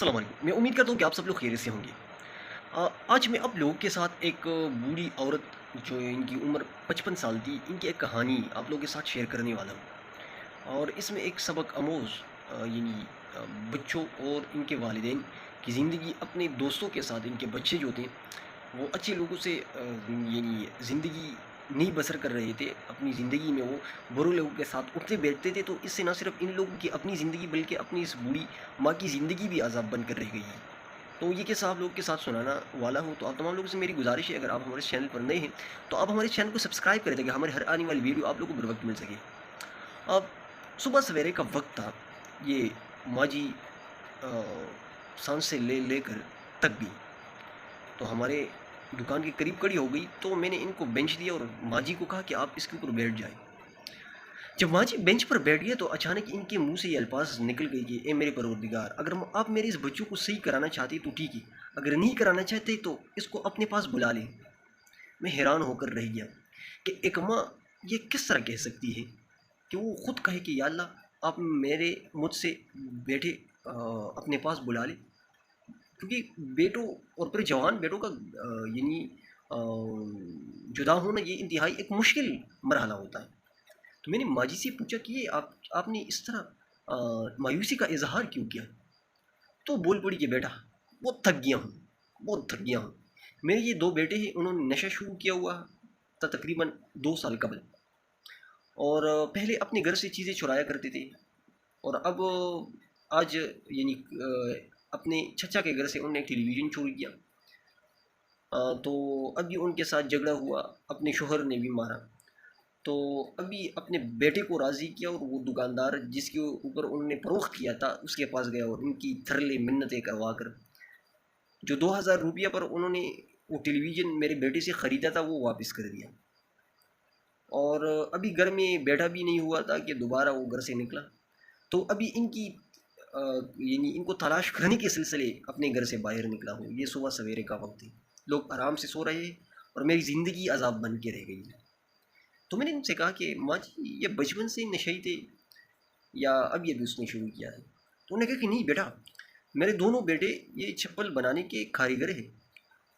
अस्सलाम वालेकुम। मैं उम्मीद करता हूँ कि आप सब लोग खैरियत से होंगे। आज मैं आप लोगों के साथ एक बूढ़ी औरत जो इनकी उम्र 55 साल थी, इनकी एक कहानी आप लोगों के साथ शेयर करने वाला हूँ। और इसमें एक सबक आमोज़ यानी बच्चों और इनके वालिदैन की ज़िंदगी अपने दोस्तों के साथ इनके बच्चे जो थे वो अच्छे लोगों से यानी ज़िंदगी नहीं बसर कर रहे थे। अपनी ज़िंदगी में वो बुरे लोगों के साथ उठते बैठते थे, तो इससे ना सिर्फ इन लोगों की अपनी ज़िंदगी बल्कि अपनी इस बूढ़ी माँ की ज़िंदगी भी अज़ाब बनकर रह गई है। तो ये किस्सा आप लोगों के साथ सुनाना वाला हूँ। तो आप तमाम लोगों से मेरी गुजारिश है, अगर आप हमारे चैनल पर नए हैं तो आप हमारे चैनल को सब्सक्राइब करें ताकि हमारी हर आने वाली वीडियो आप लोगों को बर वक्त मिल सके। अब सुबह सवेरे का वक्त था। ये माँ जी अ, सांस से ले लेकर थक गई, तो हमारे दुकान के करीब खड़ी हो गई। तो मैंने इनको बेंच दिया और माँ जी को कहा कि आप इसके ऊपर बैठ जाएं। जब माँ जी बेंच पर बैठ गए तो अचानक इनके मुंह से ये अल्फाज निकल गई कि ए मेरे परवरदिगार, अगर आप मेरे इस बच्चों को सही कराना चाहते तो ठीक है, अगर नहीं कराना चाहते तो इसको अपने पास बुला लें। मैं हैरान होकर रह गया कि एक माँ ये किस तरह कह सकती है कि वो खुद कहे कि या अल्लाह आप मेरे मुझसे बैठे अपने पास बुला लें। क्योंकि बेटों और फिर जवान बेटों का यानी जुदा होना ये इंतहाई एक मुश्किल मरहला होता है। तो मैंने माँ जी से पूछा कि ये आपने इस तरह मायूसी का इजहार क्यों किया। तो बोल पड़ी कि बेटा बहुत थक गया हूँ, बहुत थक गया हूँ। मेरे ये दो बेटे हैं, उन्होंने नशा शुरू किया हुआ था तकरीबन 2 साल कबल। और पहले अपने घर से चीज़ें चुराया करते थे, और अब आज यानी अपने चचा के घर से उन्होंने एक टेलीविज़न चोरी किया। तो अभी उनके साथ झगड़ा हुआ, अपने शोहर ने भी मारा। तो अभी अपने बेटे को राज़ी किया और वो दुकानदार जिसके ऊपर उन्होंने फ़रोख्त किया था उसके पास गया और उनकी थरले मिन्नतें करवा कर जो 2000 रुपया पर उन्होंने वो टेलीविज़न मेरे बेटे से ख़रीदा था वो वापस कर दिया। और अभी घर में बैठा भी नहीं हुआ था कि दोबारा वो घर से निकला। तो अभी इनकी यानी इनको तलाश करने के सिलसिले अपने घर से बाहर निकला हूँ। ये सुबह सवेरे का वक्त है, लोग आराम से सो रहे हैं और मेरी ज़िंदगी अजाब बन के रह गई है। तो मैंने उनसे कहा कि माँ जी ये बचपन से नशे थे या अभी अभी उसने शुरू किया है। तो उन्होंने कहा कि नहीं बेटा, मेरे दोनों बेटे ये चप्पल बनाने के कारीगर हैं,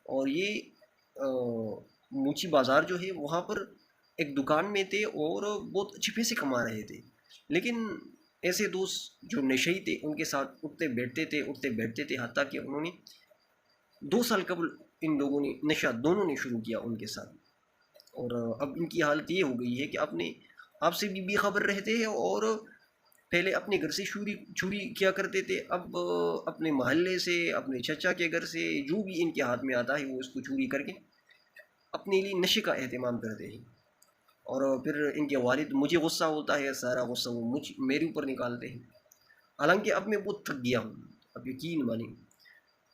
और ये मूची बाज़ार जो है वहाँ पर एक दुकान में थे और बहुत अच्छे पैसे कमा रहे थे। लेकिन ऐसे दोस्त जो नशेई थे उनके साथ उठते बैठते थे, हत्ता कि उन्होंने 2 साल कबल इन लोगों ने नशा दोनों ने शुरू किया उनके साथ। और अब इनकी हालत ये हो गई है कि अपने आपसे भी बेखबर रहते हैं, और पहले अपने घर से चोरी चोरी किया करते थे, अब अपने मोहल्ले से, अपने चचा के घर से जो भी इनके हाथ में आता है वो इसको चोरी करके अपने लिए नशे का एहतमाम करते हैं। और फिर इनके वालिद, मुझे गुस्सा होता है, सारा गुस्सा वो मेरे ऊपर निकालते हैं। हालांकि अब मैं बहुत थक गया हूँ। अब यकीन माने,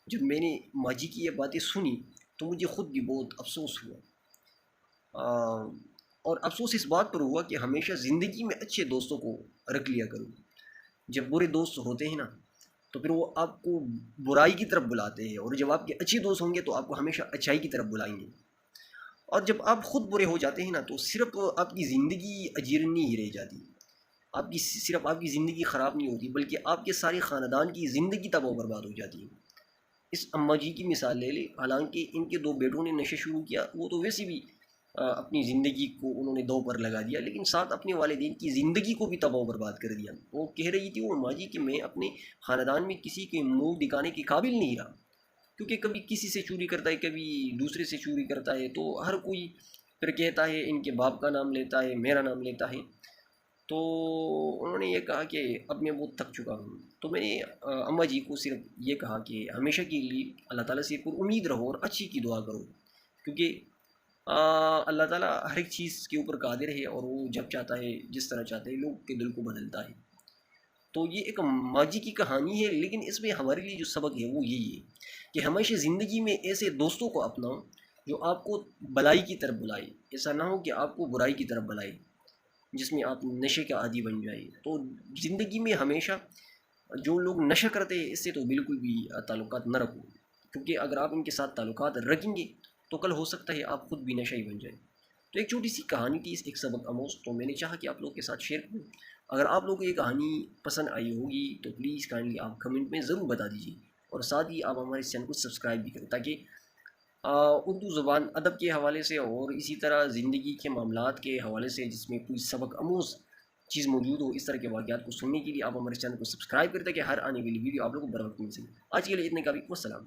जब मैंने माँ जी की ये बातें सुनी तो मुझे ख़ुद भी बहुत अफसोस हुआ। और अफसोस इस बात पर हुआ कि हमेशा ज़िंदगी में अच्छे दोस्तों को रख लिया करो। जब बुरे दोस्त होते हैं ना तो फिर वो आपको बुराई की तरफ बुलाते हैं, और जब आपके अच्छे दोस्त होंगे तो आपको हमेशा अच्छाई की तरफ बुलाएंगे। और जब आप खुद बुरे हो जाते हैं ना तो सिर्फ आपकी ज़िंदगी अजीरनी ही रह जाती है। आपकी सिर्फ आपकी ज़िंदगी ख़राब नहीं होती बल्कि आपके सारे ख़ानदान की ज़िंदगी तबाह बर्बाद हो जाती है। इस अम्मा जी की मिसाल ले लें, हालांकि इनके दो बेटों ने नशे शुरू किया, वो तो वैसे भी अपनी ज़िंदगी को उन्होंने दो पर लगा दिया, लेकिन साथ अपने वालिदैन की ज़िंदगी को भी तबाह बर्बाद कर दिया। वो कह रही थी वो अम्मा जी कि मैं अपने ख़ानदान में किसी के मुंह दिखाने के काबिल नहीं रहा, क्योंकि कभी किसी से चोरी करता है, कभी दूसरे से चोरी करता है, तो हर कोई फिर कहता है, इनके बाप का नाम लेता है, मेरा नाम लेता है। तो उन्होंने ये कहा कि अब मैं बहुत थक चुका हूँ। तो मैंने अम्मा जी को सिर्फ ये कहा कि हमेशा के लिए अल्लाह ताला से उम्मीद रहो और अच्छी की दुआ करो, क्योंकि अल्लाह ताला हर एक चीज़ के ऊपर कादिर है, और वो जब चाहता है, जिस तरह चाहता है, लोग के दिल को बदलता है। तो ये एक माँ जी की कहानी है, लेकिन इसमें हमारे लिए जो सबक है वो यही है कि हमेशा ज़िंदगी में ऐसे दोस्तों को अपनाओ जो आपको भलाई की तरफ बुलाए। ऐसा ना हो कि आपको बुराई की तरफ बुलाए, जिसमें आप नशे का आदी बन जाए। तो ज़िंदगी में हमेशा जो लोग नशा करते हैं इससे तो बिल्कुल भी ताल्लुकात न रखो, क्योंकि अगर आप इनके साथ ताल्लुकात रखेंगे तो कल हो सकता है आप खुद भी नशा ही बन जाए। तो एक छोटी सी कहानी थी, एक सबक आमोज़, तो मैंने चाहा कि आप लोग के साथ शेयर करूँ। अगर आप लोगों को ये कहानी पसंद आई होगी तो प्लीज़ काइंडली आप कमेंट में ज़रूर बता दीजिए। اور ساتھ ہی آپ ہمارے چینل کو سبسکرائب بھی کریں، تاکہ اردو زبان ادب کے حوالے سے اور اسی طرح زندگی کے معاملات کے حوالے سے جس میں کوئی سبق آموز چیز موجود ہو، اس طرح کے واقعات کو سننے کے لیے آپ ہمارے چینل کو سبسکرائب کریں، تاکہ ہر آنے والی ویڈیو آپ لوگوں کو بر وقت مل سکے۔ آج کے لیے اتنے کافی، والسلام۔